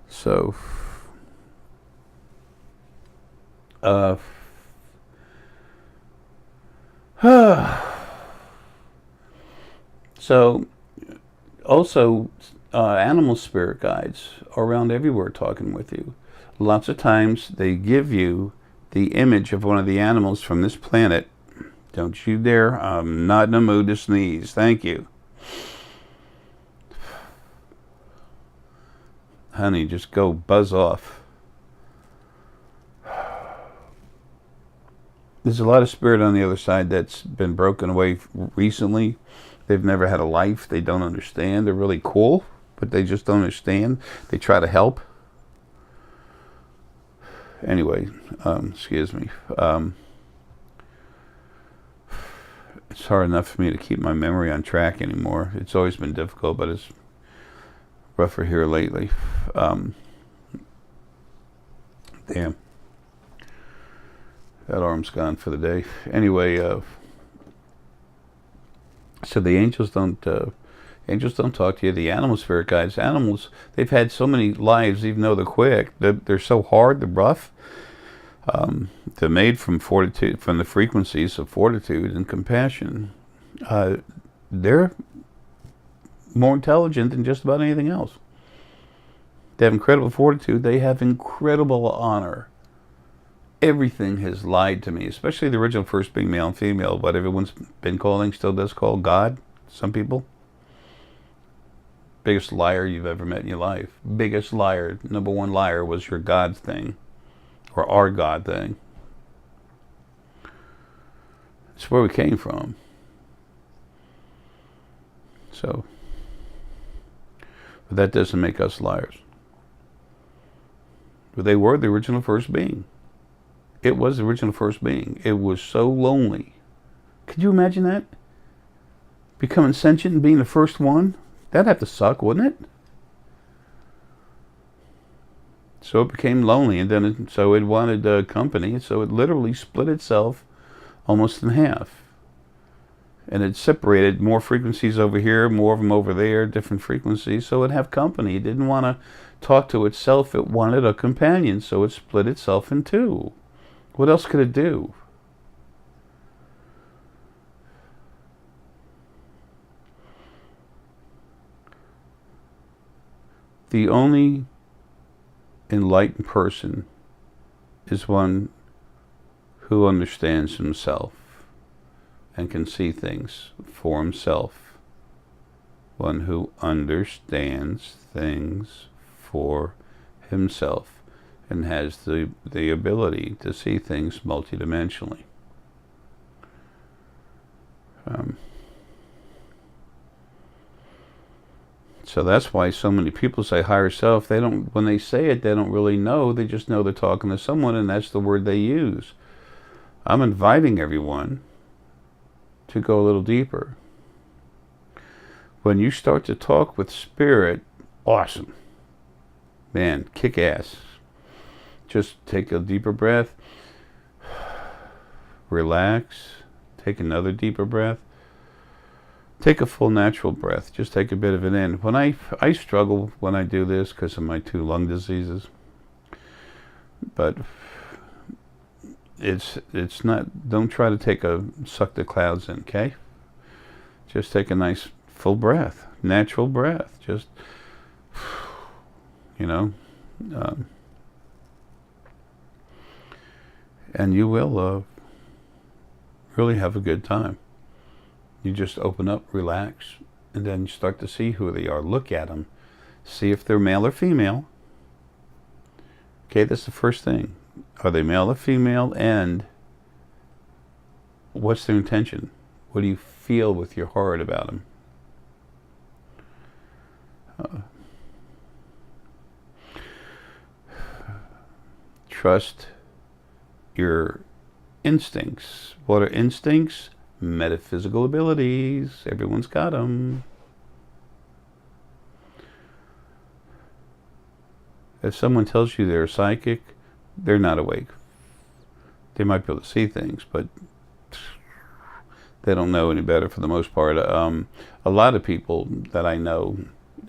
So, so also animal spirit guides are around everywhere talking with you. Lots of times they give you the image of one of the animals from this planet. Don't you dare. I'm not in a mood to sneeze. Thank you. Honey, just go buzz off. There's a lot of spirit on the other side that's been broken away recently. They've never had a life. They don't understand. They're really cool, but they just don't understand. They try to help. Anyway, excuse me. It's hard enough for me to keep my memory on track anymore. It's always been difficult, but it's rougher here lately. Damn. That arm's gone for the day. Anyway, so the angels don't talk to you. The animal spirit guides, animals, they've had so many lives, even though they're quick. They're so hard, they're rough. They're made from fortitude, from the frequencies of fortitude and compassion. They're more intelligent than just about anything else. They have incredible fortitude. They have incredible honor. Everything has lied to me, especially the original first being male and female. What everyone's been calling, still does call God. Some people. Biggest liar you've ever met in your life. Biggest liar. Number one liar was your God thing. Or our God thing. It's where we came from. So, but that doesn't make us liars. But they were the original first being. It was the original first being. It was so lonely. Could you imagine that? Becoming sentient and being the first one? That'd have to suck, wouldn't it? So it became lonely, and then so it wanted company, so it literally split itself almost in half. And it separated more frequencies over here, more of them over there, different frequencies, so it'd have company. It didn't want to talk to itself, it wanted a companion, so it split itself in two. What else could it do? The only enlightened person is one who understands himself and can see things for himself. One who understands things for himself and has the ability to see things multidimensionally. So that's why so many people say higher self. They don't, when they say it, they don't really know. They just know they're talking to someone, and that's the word they use. I'm inviting everyone to go a little deeper. When you start to talk with spirit, awesome. Man, kick ass. Just take a deeper breath. Relax. Take another deeper breath. Take a full natural breath. Just take a bit of it in. When I struggle when I do this because of my 2 lung diseases. But it's not, don't try to suck the clouds in, okay? Just take a nice full breath. Natural breath. Just, you know. And you will really have a good time. You just open up, relax, and then you start to see who they are. Look at them. See if they're male or female. Okay, that's the first thing. Are they male or female? And what's their intention? What do you feel with your heart about them? Trust your instincts. What are instincts? Metaphysical abilities. Everyone's got them. If someone tells you they're psychic, they're not awake. They might be able to see things, but they don't know any better for the most part. A lot of people that I know,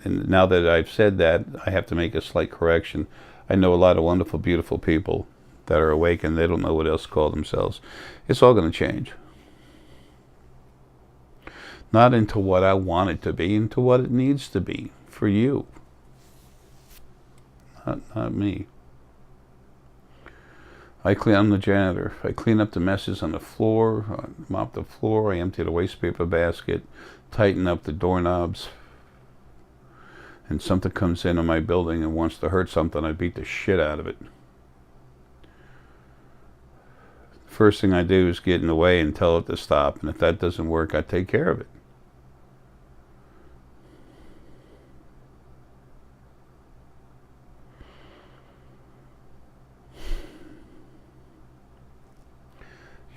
and now that I've said that, I have to make a slight correction. I know a lot of wonderful, beautiful people that are awake and they don't know what else to call themselves. It's all going to change. Not into what I want it to be, into what it needs to be for you. Not me. I'm the janitor. I clean up the messes on the floor, I mop the floor, I empty the waste paper basket, tighten up the doorknobs. And something comes into my building and wants to hurt something, I beat the shit out of it. First thing I do is get in the way and tell it to stop, and if that doesn't work, I take care of it.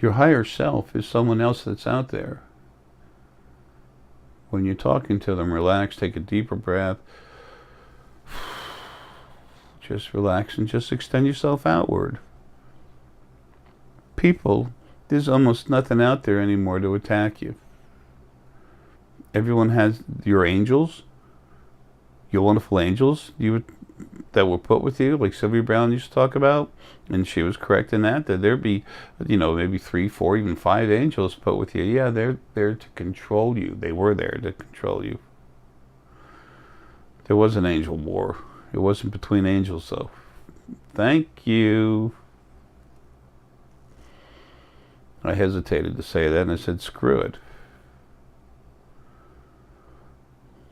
Your higher self is someone else that's out there. When you're talking to them, relax, take a deeper breath. Just relax and just extend yourself outward. People, there's almost nothing out there anymore to attack you. Everyone has your angels, your wonderful angels that were put with you, like Sylvia Brown used to talk about, and she was correct in that there'd be, maybe 3, 4, even 5 angels put with you. Yeah, they're there to control you. They were there to control you. There was an angel war. It wasn't between angels, though. Thank you. I hesitated to say that, and I said, screw it.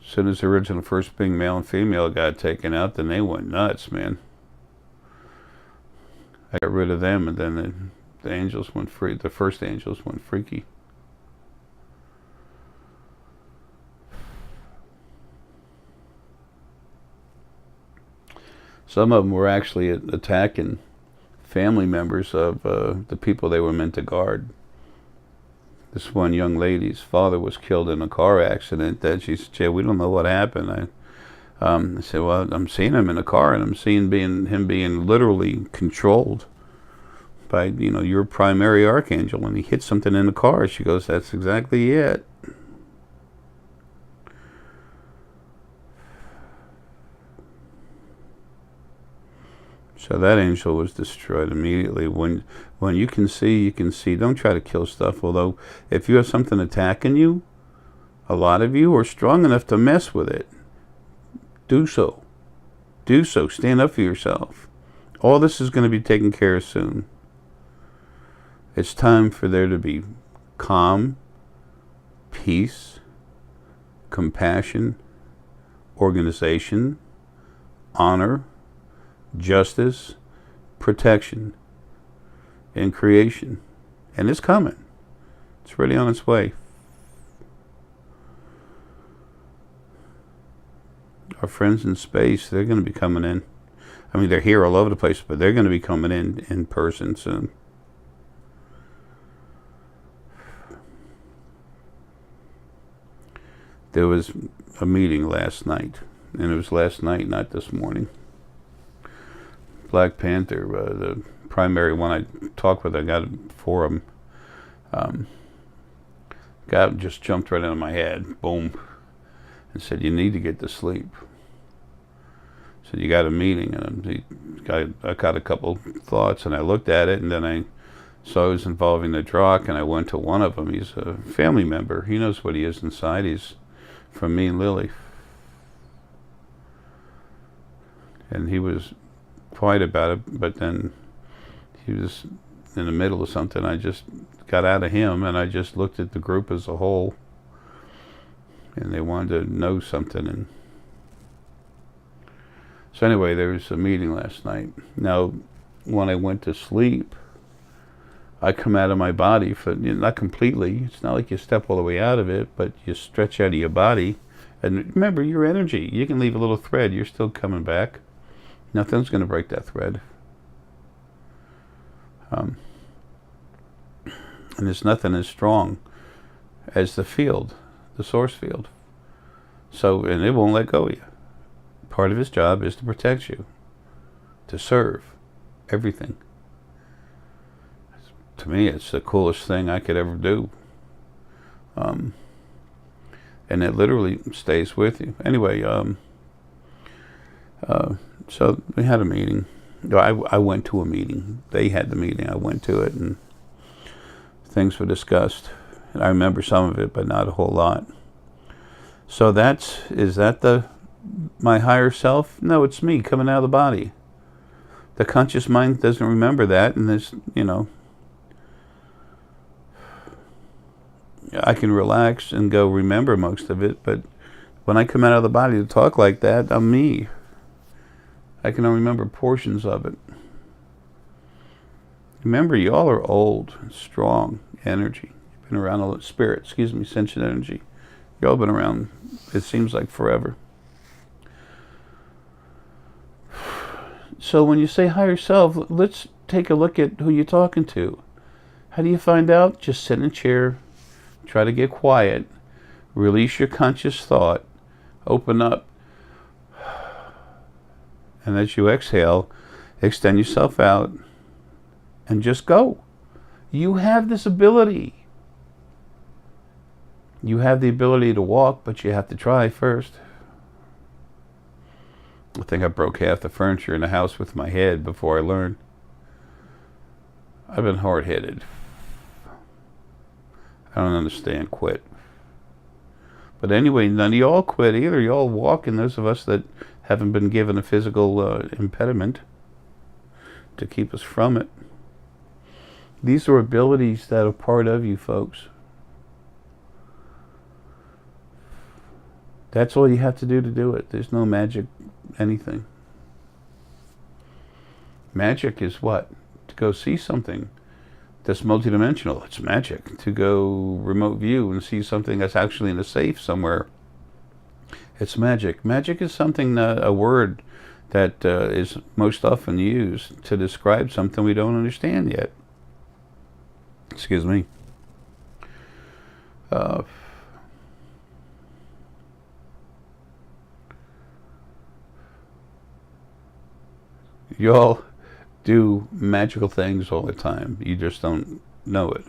As soon as the original first being male and female got taken out, then they went nuts, man. I got rid of them, and then the angels went free. The first angels went freaky. Some of them were actually attacking family members of the people they were meant to guard. This one young lady's father was killed in a car accident. That she said, we don't know what happened. I said, well, I'm seeing him in a car, and I'm seeing him being literally controlled by, your primary archangel. When he hit something in the car, she goes, that's exactly it. So that angel was destroyed immediately. When you can see, you can see. Don't try to kill stuff. Although, if you have something attacking you, a lot of you are strong enough to mess with it. Do so. Do so. Stand up for yourself. All this is going to be taken care of soon. It's time for there to be calm, peace, compassion, organization, honor, justice, protection, and creation. And it's coming. It's already on its way. Our friends in space, they're going to be coming in. I mean, they're here all over the place, but they're going to be coming in person soon. There was a meeting last night, and it was last night, not this morning. Black Panther, the primary one I talked with, I got a forum. Guy just jumped right into my head, boom, and said, you need to get to sleep. So you got a meeting, and I got a couple thoughts, and I looked at it, and then I saw it was involving the Drock, and I went to one of them. He's a family member. He knows what he is inside. He's from me and Lily. And he was quiet about it, but then he was in the middle of something. I just got out of him, and I just looked at the group as a whole, and they wanted to know something. And so anyway, there was a meeting last night. Now, when I went to sleep, I come out of my body, for not completely. It's not like you step all the way out of it, but you stretch out of your body. And remember, your energy. You can leave a little thread. You're still coming back. Nothing's going to break that thread. And there's nothing as strong as the field, the source field. So, and it won't let go of you. Part of its job is to protect you, to serve everything. To me, it's the coolest thing I could ever do. And it literally stays with you. Anyway, so we had a meeting. I went to a meeting. They had the meeting. I went to it, and things were discussed. And I remember some of it, but not a whole lot. So is that my higher self? No, it's me coming out of the body. The conscious mind doesn't remember that, and there's, I can relax and go remember most of it, but when I come out of the body to talk like that, I'm me. I can only remember portions of it. Remember, y'all are old, strong energy. You've been around a lot, sentient energy. Y'all been around, it seems like forever. So when you say higher self, let's take a look at who you're talking to. How do you find out? Just sit in a chair, try to get quiet, release your conscious thought, open up, and as you exhale, extend yourself out, and just go. You have this ability. You have the ability to walk, but you have to try first. I think I broke half the furniture in the house with my head before I learned. I've been hard-headed. I don't understand quit. But anyway, none of y'all quit either. Y'all walk, and those of us that haven't been given a physical impediment to keep us from it. These are abilities that are part of you, folks. That's all you have to do it. There's no magic anything. Magic is what? To go see something that's multidimensional. It's magic. To go remote view and see something that's actually in a safe somewhere. It's magic. Magic is something, a word that is most often used to describe something we don't understand yet. Excuse me. Y'all do magical things all the time. You just don't know it.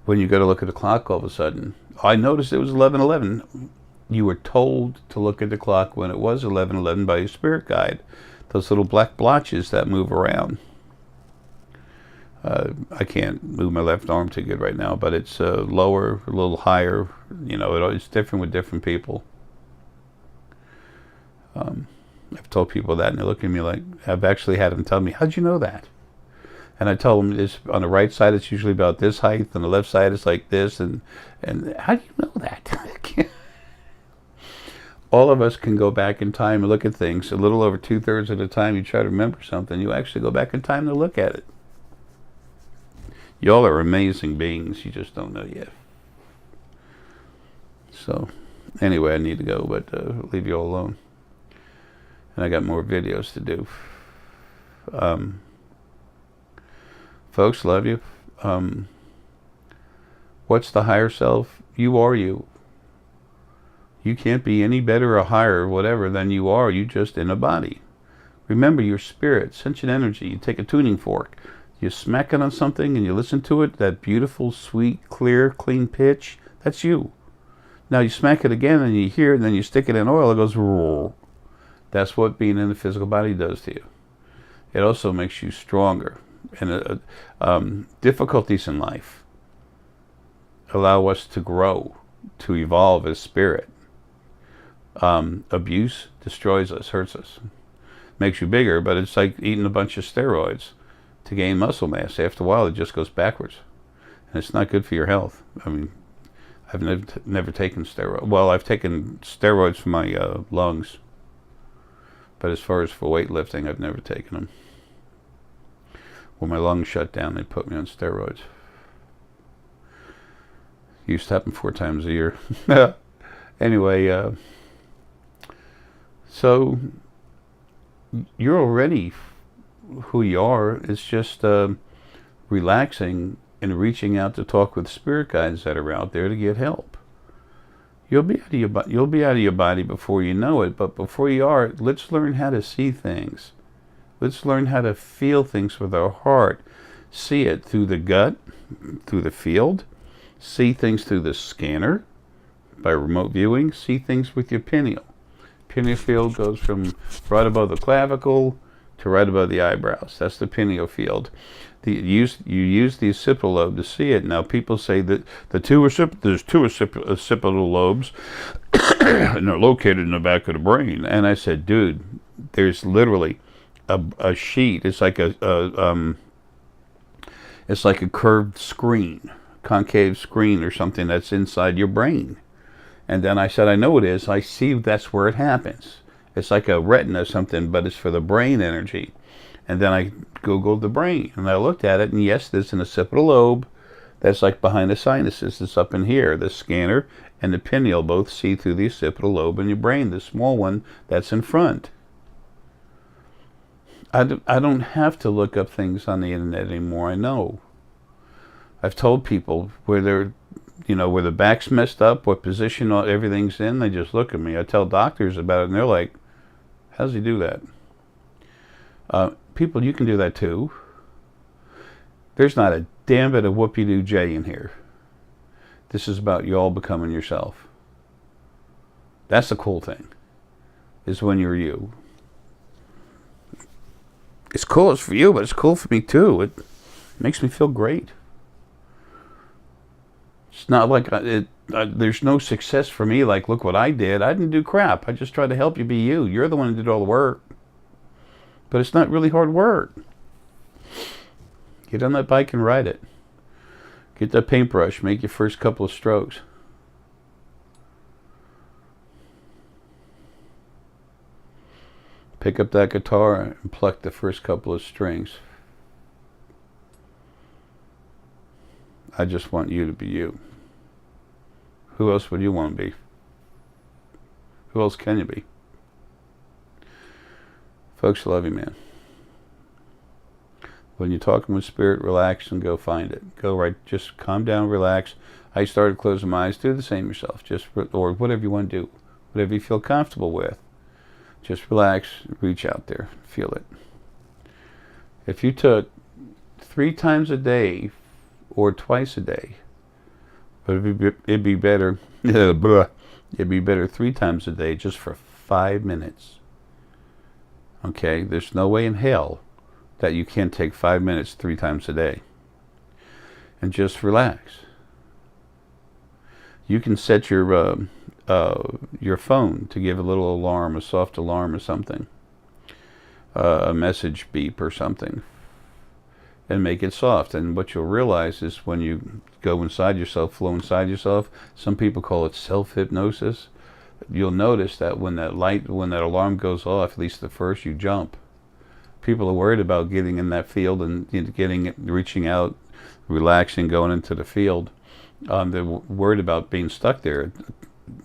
When you go to look at the clock all of a sudden, I noticed it was 11:11. You were told to look at the clock when it was 11:11 by your spirit guide. Those little black blotches that move around. I can't move my left arm too good right now, but it's lower, a little higher. It's different with different people. I've told people that, and they look at me like, I've actually had them tell me, how'd you know that? And I tell them, it's on the right side, it's usually about this height, on the left side, it's like this, and how do you know that? All of us can go back in time and look at things. A little over 2/3 of the time you try to remember something, you actually go back in time to look at it. Y'all are amazing beings, you just don't know yet. So, anyway, I need to go, but leave you all alone. And I got more videos to do. Folks, love you. What's the higher self? You are you. You can't be any better or higher or whatever than you are. You just in a body. Remember your spirit, sentient energy. You take a tuning fork. You smack it on something and you listen to it. That beautiful, sweet, clear, clean pitch. That's you. Now you smack it again and you hear it and then you stick it in oil. It goes roar. That's what being in the physical body does to you. It also makes you stronger. And difficulties in life allow us to grow, to evolve as spirit. Abuse destroys us, hurts us. Makes you bigger, but it's like eating a bunch of steroids to gain muscle mass. After a while, it just goes backwards. And it's not good for your health. I mean, I've never taken steroids. Well, I've taken steroids for my lungs. But as far as for weightlifting, I've never taken them. When my lungs shut down, they put me on steroids. Used to happen 4 times a year. Anyway, so you're already who you are. It's just relaxing and reaching out to talk with spirit guides that are out there to get help. You'll be out of your body before you know it, but before you are, let's learn how to see things. Let's learn how to feel things with our heart. See it through the gut, through the field. See things through the scanner by remote viewing. See things with your pineal. Pineal field goes from right above the clavicle to right above the eyebrows. That's the pineal field. You use the occipital lobe to see it. Now people say that there's two occipital lobes and they're located in the back of the brain. And I said, dude, there's literally a sheet. It's like a curved screen, concave screen or something that's inside your brain. And then I said, I know it is. I see that's where it happens. It's like a retina or something, but it's for the brain energy. And then I Googled the brain, and I looked at it, and yes, there's an occipital lobe that's like behind the sinuses. It's up in here. The scanner and the pineal both see through the occipital lobe in your brain, the small one that's in front. I don't have to look up things on the internet anymore. I know. I've told people where they're, where the back's messed up, what position everything's in, they just look at me. I tell doctors about it, and they're like, how does he do that? People, you can do that too. There's not a damn bit of whoopie-doo-jay in here. This is about you all becoming yourself. That's the cool thing, is when you're you. It's cool for you, but it's cool for me too. It makes me feel great. It's not like there's no success for me like, look what I did. I didn't do crap. I just tried to help you be you. You're the one who did all the work. But it's not really hard work. Get on that bike and ride it. Get that paintbrush. Make your first couple of strokes. Pick up that guitar and pluck the first couple of strings. I just want you to be you. Who else would you want to be? Who else can you be? Folks, I love you, man. When you're talking with spirit, relax and go find it. Just calm down, relax. I started closing my eyes. Do the same yourself. Or whatever you want to do. Whatever you feel comfortable with. Just relax, reach out there, feel it. If you took 3 times a day or twice a day, but it'd be better, it'd be better 3 times a day just for 5 minutes. Okay, there's no way in hell that you can't take 5 minutes 3 times a day. And just relax. You can set your phone to give a little alarm, a soft alarm or something, a message beep or something, and make it soft. And what you'll realize is when you go inside yourself, flow inside yourself, some people call it self-hypnosis, you'll notice that when that alarm goes off, at least at first, you jump. People are worried about getting in that field and reaching out, relaxing, going into the field. They're worried about being stuck there.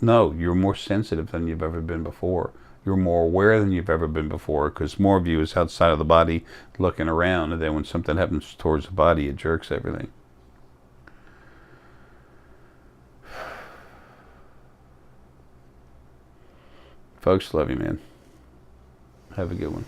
No, you're more sensitive than you've ever been before. You're more aware than you've ever been before, because more of you is outside of the body looking around, and then when something happens towards the body, it jerks everything. Folks, love you, man. Have a good one.